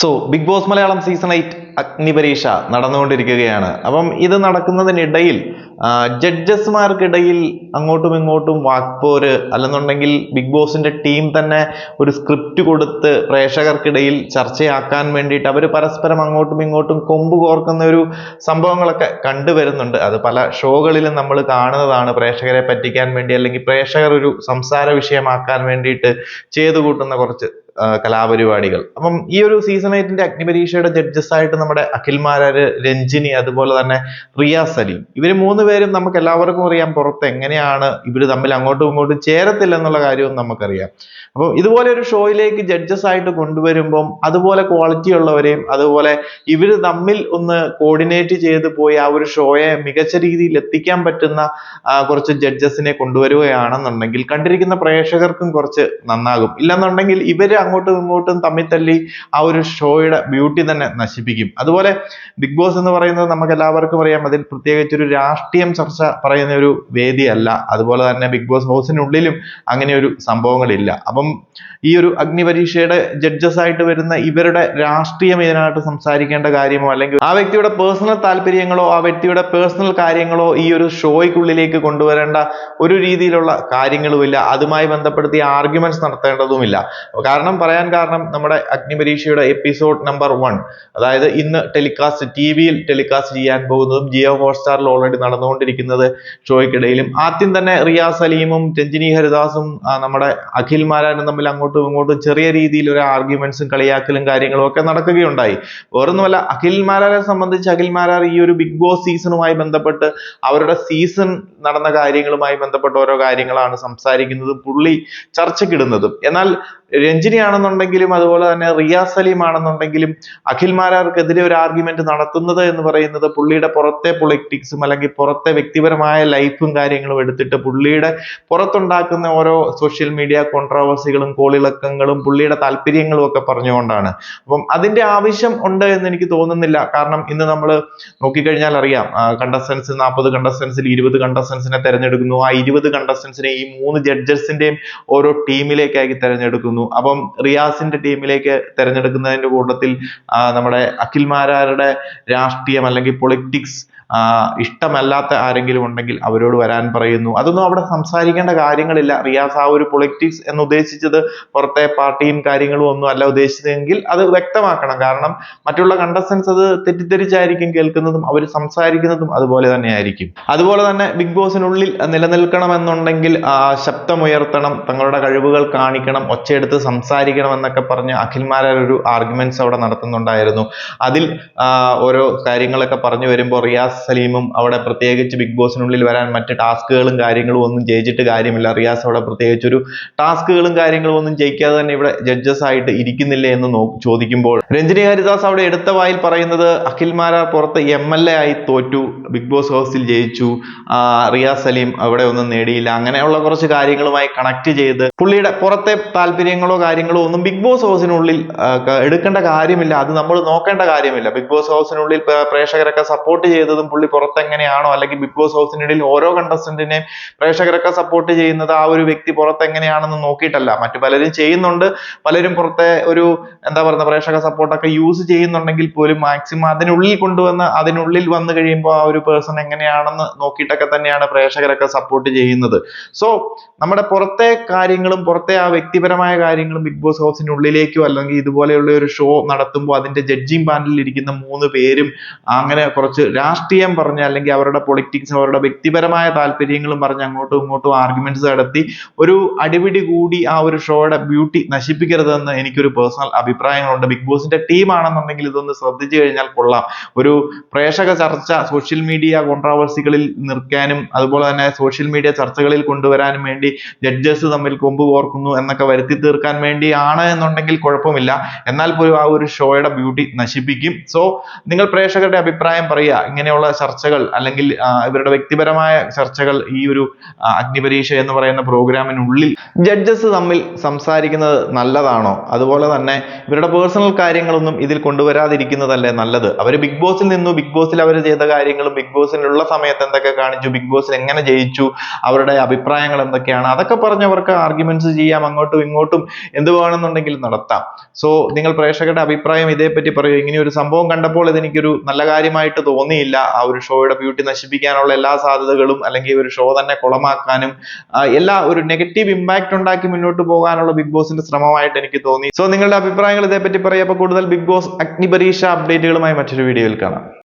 Big boss Malayalam season 8 അഗ്നിപരീക്ഷ നടന്നുകൊണ്ടിരിക്കുകയാണ്. അപ്പം ഇത് നടക്കുന്നതിനിടയിൽ ജഡ്ജസ്മാർക്കിടയിൽ അങ്ങോട്ടും ഇങ്ങോട്ടും വാക്പോര്, അല്ലെന്നുണ്ടെങ്കിൽ ബിഗ് ബോസിന്റെ ടീം തന്നെ ഒരു സ്ക്രിപ്റ്റ് കൊടുത്ത് പ്രേക്ഷകർക്കിടയിൽ ചർച്ചയാക്കാൻ വേണ്ടിയിട്ട് അവർ പരസ്പരം അങ്ങോട്ടും ഇങ്ങോട്ടും കൊമ്പ് കോർക്കുന്ന ഒരു സംഭവങ്ങളൊക്കെ കണ്ടുവരുന്നുണ്ട്. അത് പല ഷോകളിലും നമ്മൾ കാണുന്നതാണ്. പ്രേക്ഷകരെ പറ്റിക്കാൻ വേണ്ടി അല്ലെങ്കിൽ പ്രേക്ഷകർ ഒരു സംസാര വിഷയമാക്കാൻ വേണ്ടിയിട്ട് ചെയ്തു കൂട്ടുന്ന കുറച്ച് കലാപരിപാടികൾ. അപ്പം ഈ ഒരു സീസൺ 8 അഗ്നിപരീക്ഷയുടെ ജഡ്ജസ് ആയിട്ട് നമ്മുടെ അഖിൽ മാരാര്, രഞ്ജിനി, അതുപോലെ തന്നെ റിയാസ് സലീം, ഇവര് മൂന്നുപേരും നമുക്ക് എല്ലാവർക്കും അറിയാം പുറത്ത് എങ്ങനെയാണ് ഇവര് തമ്മിൽ അങ്ങോട്ടും ഇങ്ങോട്ടും ചേരത്തില്ല എന്നുള്ള കാര്യവും നമുക്കറിയാം. അപ്പോൾ ഇതുപോലെ ഒരു ഷോയിലേക്ക് ജഡ്ജസ് ആയിട്ട് കൊണ്ടുവരുമ്പം അതുപോലെ ക്വാളിറ്റി ഉള്ളവരെയും അതുപോലെ ഇവര് തമ്മിൽ ഒന്ന് കോർഡിനേറ്റ് ചെയ്ത് പോയി ആ ഒരു ഷോയെ മികച്ച രീതിയിൽ എത്തിക്കാൻ പറ്റുന്ന കുറച്ച് ജഡ്ജസിനെ കൊണ്ടുവരികയാണെന്നുണ്ടെങ്കിൽ കണ്ടിരിക്കുന്ന പ്രേക്ഷകർക്കും കുറച്ച് നന്നാകും. ഇല്ലെന്നുണ്ടെങ്കിൽ ഇവര് അങ്ങോട്ടും ഇങ്ങോട്ടും തമ്മിൽ തല്ലി ആ ഒരു ഷോയുടെ ബ്യൂട്ടി തന്നെ നശിപ്പിക്കും. അതുപോലെ ബിഗ് ബോസ് എന്ന് പറയുന്നത് നമുക്ക് എല്ലാവർക്കും അറിയാം, അതിൽ പ്രത്യേകിച്ച് ഒരു രാഷ്ട്രീയം ചർച്ച പറയുന്ന ഒരു വേദിയല്ല. അതുപോലെ തന്നെ ബിഗ് ബോസ് ഹൗസിനുള്ളിലും അങ്ങനെ ഒരു സംഭവങ്ങളില്ല. അപ്പം ഈ ഒരു അഗ്നിപരീക്ഷയുടെ ജഡ്ജസ് ആയിട്ട് വരുന്ന ഇവരുടെ രാഷ്ട്രീയം ഇതിനകത്ത് സംസാരിക്കേണ്ട കാര്യമോ അല്ലെങ്കിൽ ആ വ്യക്തിയുടെ പേഴ്സണൽ താല്പര്യങ്ങളോ ആ വ്യക്തിയുടെ പേഴ്സണൽ കാര്യങ്ങളോ ഈ ഒരു ഷോയ്ക്കുള്ളിലേക്ക് കൊണ്ടുവരേണ്ട ഒരു രീതിയിലുള്ള കാര്യങ്ങളുമില്ല. അതുമായി ബന്ധപ്പെടുത്തി ആർഗ്യുമെന്റ്സ് നടത്തേണ്ടതുമില്ല. പറയാൻ കാരണം നമ്മുടെ അഗ്നിപരീക്ഷയുടെ എപ്പിസോഡ് നമ്പർ 1, അതായത് ഇന്ന് ടി വിയിൽ ടെലികാസ്റ്റ് ചെയ്യാൻ പോകുന്നതും ജിയോ ഹോട്ട്സ്റ്റാറിൽ ഓൾറെഡി നടന്നുകൊണ്ടിരിക്കുന്നത് ഷോയ്ക്കിടയിലും ആദ്യം തന്നെ റിയാസ് സലീമും രഞ്ജിനി ഹരിദാസും നമ്മുടെ അഖിൽ മാരാരും തമ്മിൽ അങ്ങോട്ടും ഇങ്ങോട്ടും ചെറിയ രീതിയിൽ ഒരു ആർഗ്യുമെന്റ്സും കളിയാക്കലും കാര്യങ്ങളും ഒക്കെ നടക്കുകയുണ്ടായി. വേറൊന്നുമല്ല, അഖിൽ മാരാരെ സംബന്ധിച്ച് അഖിൽ മാരാർ ഈ ഒരു ബിഗ് ബോസ് സീസണുമായി ബന്ധപ്പെട്ട് അവരുടെ സീസൺ നടന്ന കാര്യങ്ങളുമായി ബന്ധപ്പെട്ട ഓരോ കാര്യങ്ങളാണ് സംസാരിക്കുന്നതും പുള്ളി ചർച്ചയ്ക്കിടുന്നതും. എന്നാൽ രഞ്ജിനി ആണെന്നുണ്ടെങ്കിലും അതുപോലെ തന്നെ റിയാസ് സലീം ആണെന്നുണ്ടെങ്കിലും അഖിൽ മാരാർക്കെതിരെ ഒരു ആർഗ്യുമെന്റ് നടത്തുന്നത് എന്ന് പറയുന്നത് പുള്ളിയുടെ പുറത്തെ പൊളിറ്റിക്സും അല്ലെങ്കിൽ പുറത്തെ വ്യക്തിപരമായ ലൈഫും കാര്യങ്ങളും എടുത്തിട്ട് പുള്ളിയുടെ പുറത്തുണ്ടാക്കുന്ന ഓരോ സോഷ്യൽ മീഡിയ കോൺട്രോവേഴ്സികളും കോളിളക്കങ്ങളും പുള്ളിയുടെ താല്പര്യങ്ങളും ഒക്കെ പറഞ്ഞുകൊണ്ടാണ്. അപ്പം അതിന്റെ ആവശ്യം ഉണ്ട് എന്ന് എനിക്ക് തോന്നുന്നില്ല. കാരണം ഇന്ന് നമ്മൾ നോക്കിക്കഴിഞ്ഞാൽ അറിയാം, കണ്ടസ്റ്റൻസ് 40 കണ്ടസ്റ്റൻസിൽ 20 കണ്ടസ്റ്റൻസിനെ തെരഞ്ഞെടുക്കുന്നു. ആ 20 കണ്ടസ്റ്റൻസിനെ ഈ 3 ജഡ്ജസിന്റെയും ഓരോ ടീമിലേക്കായി തെരഞ്ഞെടുക്കുന്നു. അപ്പം റിയാസിന്റെ ടീമിലേക്ക് തെരഞ്ഞെടുക്കുന്നതിന്റെ കൂട്ടത്തിൽ നമ്മുടെ അഖിൽ മാരാരുടെ രാഷ്ട്രീയം അല്ലെങ്കിൽ പൊളിറ്റിക്സ് ഇഷ്ടമല്ലാത്ത ആരെങ്കിലും ഉണ്ടെങ്കിൽ അവരോട് വരാൻ പറയുന്നു. അതൊന്നും അവിടെ സംസാരിക്കേണ്ട കാര്യങ്ങളില്ല. റിയാസ് ആ ഒരു പൊളിറ്റിക്സ് എന്ന് ഉദ്ദേശിച്ചത് പുറത്തെ പാർട്ടിയും കാര്യങ്ങളും ഒന്നും അല്ല ഉദ്ദേശിച്ചതെങ്കിൽ അത് വ്യക്തമാക്കണം. കാരണം മറ്റുള്ള കണ്ടസ്റ്റൻസ് അത് തെറ്റിദ്ധരിച്ചായിരിക്കും കേൾക്കുന്നതും അവർ സംസാരിക്കുന്നതും അതുപോലെ തന്നെ ആയിരിക്കും. അതുപോലെ തന്നെ ബിഗ് ബോസിനുള്ളിൽ നിലനിൽക്കണമെന്നുണ്ടെങ്കിൽ ശബ്ദമുയർത്തണം, തങ്ങളുടെ കഴിവുകൾ കാണിക്കണം, ഒച്ചയെടുത്ത് സംസാരിക്കണം എന്നൊക്കെ പറഞ്ഞ് അഖിൽ മാരാർ ഒരു ആർഗ്യുമെന്റ്സ് അവിടെ നടത്തുന്നുണ്ടായിരുന്നു. അതിൽ ഓരോ കാര്യങ്ങളൊക്കെ പറഞ്ഞു വരുമ്പോൾ റിയാസ് സലീമും അവിടെ പ്രത്യേകിച്ച് ബിഗ് ബോസിനുള്ളിൽ വരാൻ മറ്റ് ടാസ്കുകളും കാര്യങ്ങളും ഒന്നും ജയിച്ചിട്ട് കാര്യമില്ല. റിയാസ് അവിടെ പ്രത്യേകിച്ച് ഒരു ടാസ്കുകളും കാര്യങ്ങളും ഒന്നും ജയിക്കാതെ തന്നെ ഇവിടെ ജഡ്ജസ് ആയിട്ട് ഇരിക്കുന്നില്ലേ എന്ന് ചോദിക്കുമ്പോൾ രഞ്ജിനി ഹരിദാസ് അവിടെ എടുത്ത വായിൽ പറയുന്നത് അഖിൽ മാരാർ പുറത്ത് MLA ആയി തോറ്റു, ബിഗ് ബോസ് ഹൗസിൽ ജയിച്ചു, റിയാസ് സലീം അവിടെ ഒന്നും നേടിയില്ല, അങ്ങനെയുള്ള കുറച്ച് കാര്യങ്ങളുമായി കണക്ട് ചെയ്ത് പുള്ളിയുടെ പുറത്തെ താല്പര്യങ്ങളോ കാര്യങ്ങളോ ഒന്നും ബിഗ് ബോസ് ഹൗസിനുള്ളിൽ എടുക്കേണ്ട കാര്യമില്ല, അത് നമ്മൾ നോക്കേണ്ട കാര്യമില്ല. ബിഗ് ബോസ് ഹൗസിനുള്ളിൽ പ്രേക്ഷകരൊക്കെ സപ്പോർട്ട് ചെയ്തതും പുള്ളി പുറത്ത് എങ്ങനെയാണോ അല്ലെങ്കിൽ ബിഗ് ബോസ് ഹൗസിനിടയിൽ ഓരോ കണ്ടസ്റ്റന്റിനെയും പ്രേക്ഷകരൊക്കെ സപ്പോർട്ട് ചെയ്യുന്നത് ആ ഒരു വ്യക്തി പുറത്ത് എങ്ങനെയാണെന്ന് നോക്കിയിട്ടല്ല. മറ്റു പലരും ചെയ്യുന്നുണ്ട്, പലരും പുറത്തെ ഒരു പ്രേക്ഷക സപ്പോർട്ടൊക്കെ യൂസ് ചെയ്യുന്നുണ്ടെങ്കിൽ പോലും മാക്സിമം അതിനുള്ളിൽ വന്നു കഴിയുമ്പോൾ ആ ഒരു പേഴ്സൺ എങ്ങനെയാണെന്ന് നോക്കിയിട്ടൊക്കെ തന്നെയാണ് പ്രേക്ഷകരൊക്കെ സപ്പോർട്ട് ചെയ്യുന്നത്. സോ നമ്മുടെ പുറത്തെ കാര്യങ്ങളും പുറത്തെ ആ വ്യക്തിപരമായ കാര്യങ്ങളും ബിഗ് ബോസ് ഹൗസിനുള്ളിലേക്കോ അല്ലെങ്കിൽ ഇതുപോലെയുള്ള ഒരു ഷോ നടത്തുമ്പോൾ അതിന്റെ ജഡ്ജിങ് പാനലിൽ ഇരിക്കുന്ന 3 പേരും അങ്ങനെ കുറച്ച് രാഷ്ട്രീയം പറഞ്ഞ് അല്ലെങ്കിൽ അവരുടെ പൊളിറ്റിക്സ് അവരുടെ വ്യക്തിപരമായ താല്പര്യങ്ങളും പറഞ്ഞ് അങ്ങോട്ടും ഇങ്ങോട്ടും ആർഗ്യുമെന്റ്സ് നടത്തി ഒരു അടിപിടി കൂടി ആ ഒരു ഷോയുടെ ബ്യൂട്ടി നശിപ്പിക്കരുതെന്ന് എനിക്കൊരു പേഴ്സണൽ അഭിപ്രായങ്ങളുണ്ട്. ബിഗ് ബോസിന്റെ ടീം ആണെന്നുണ്ടെങ്കിൽ ഇതൊന്ന് ശ്രദ്ധിച്ചു കഴിഞ്ഞാൽ കൊള്ളാം. ഒരു പ്രേക്ഷക ചർച്ച സോഷ്യൽ മീഡിയ കോൺട്രോവേഴ്സികളിൽ നിർത്താനും അതുപോലെ തന്നെ സോഷ്യൽ മീഡിയ ചർച്ചകളിൽ കൊണ്ടുവരാനും വേണ്ടി ജഡ്ജസ് തമ്മിൽ കൊമ്പ് കോർക്കുന്നു എന്നൊക്കെ വരുത്തി തീർക്കാൻ വേണ്ടിയാണ് എന്നുണ്ടെങ്കിൽ കുഴപ്പമില്ല. എന്നാൽ പോലും ആ ഒരു ഷോയുടെ ബ്യൂട്ടി നശിപ്പിക്കും. സോ നിങ്ങൾ പ്രേക്ഷകരുടെ അഭിപ്രായം പറയുക. ഇങ്ങനെയുള്ള തരത്തിലുള്ള ചർച്ചകൾ അല്ലെങ്കിൽ ഇവരുടെ വ്യക്തിപരമായ ചർച്ചകൾ ഈ ഒരു അഗ്നിപരീക്ഷ എന്ന് പറയുന്ന പ്രോഗ്രാമിനുള്ളിൽ ജഡ്ജസ് തമ്മിൽ സംസാരിക്കുന്നത് നല്ലതാണോ? അതുപോലെ തന്നെ ഇവരുടെ പേഴ്സണൽ കാര്യങ്ങളൊന്നും ഇതിൽ കൊണ്ടുവരാതിരിക്കുന്നതല്ലേ നല്ലത്? അവർ ബിഗ് ബോസിൽ നിന്നു, ബിഗ് ബോസിൽ അവർ ചെയ്ത കാര്യങ്ങളും ബിഗ് ബോസിലുള്ള സമയത്ത് എന്തൊക്കെ കാണിച്ചു, ബിഗ് ബോസിൽ എങ്ങനെ ജയിച്ചു, അവരുടെ അഭിപ്രായങ്ങൾ എന്തൊക്കെയാണ്, അതൊക്കെ പറഞ്ഞവർക്ക് ആർഗ്യുമെന്റ്സ് ചെയ്യാം, അങ്ങോട്ടും ഇങ്ങോട്ടും എന്ത് വേണമെന്നുണ്ടെങ്കിലും നടത്താം. സോ നിങ്ങൾ പ്രേക്ഷകരുടെ അഭിപ്രായം ഇതേപ്പറ്റി പറയൂ. ഇങ്ങനെ ഒരു സംഭവം കണ്ടപ്പോൾ ഇതെനിക്കൊരു നല്ല കാര്യമായിട്ട് തോന്നിയില്ല. ആ ഒരു ഷോയുടെ ബ്യൂട്ടി നശിപ്പിക്കാനുള്ള എല്ലാ സാധ്യതകളും, അല്ലെങ്കിൽ ഒരു ഷോ തന്നെ കുളമാക്കാനും എല്ലാ ഒരു നെഗറ്റീവ് ഇമ്പാക്ട് ഉണ്ടാക്കി മുന്നോട്ട് പോകാനുള്ള ബിഗ് ബോസിന്റെ ശ്രമമായിട്ട് എനിക്ക് തോന്നി. സോ നിങ്ങളുടെ അഭിപ്രായങ്ങൾ ഇതേപ്പറ്റി പറയാം. അപ്പോൾ കൂടുതൽ ബിഗ് ബോസ് അഗ്നിപരീക്ഷ അപ്ഡേറ്റുകളുമായി മറ്റൊരു വീഡിയോയിൽ കാണാം.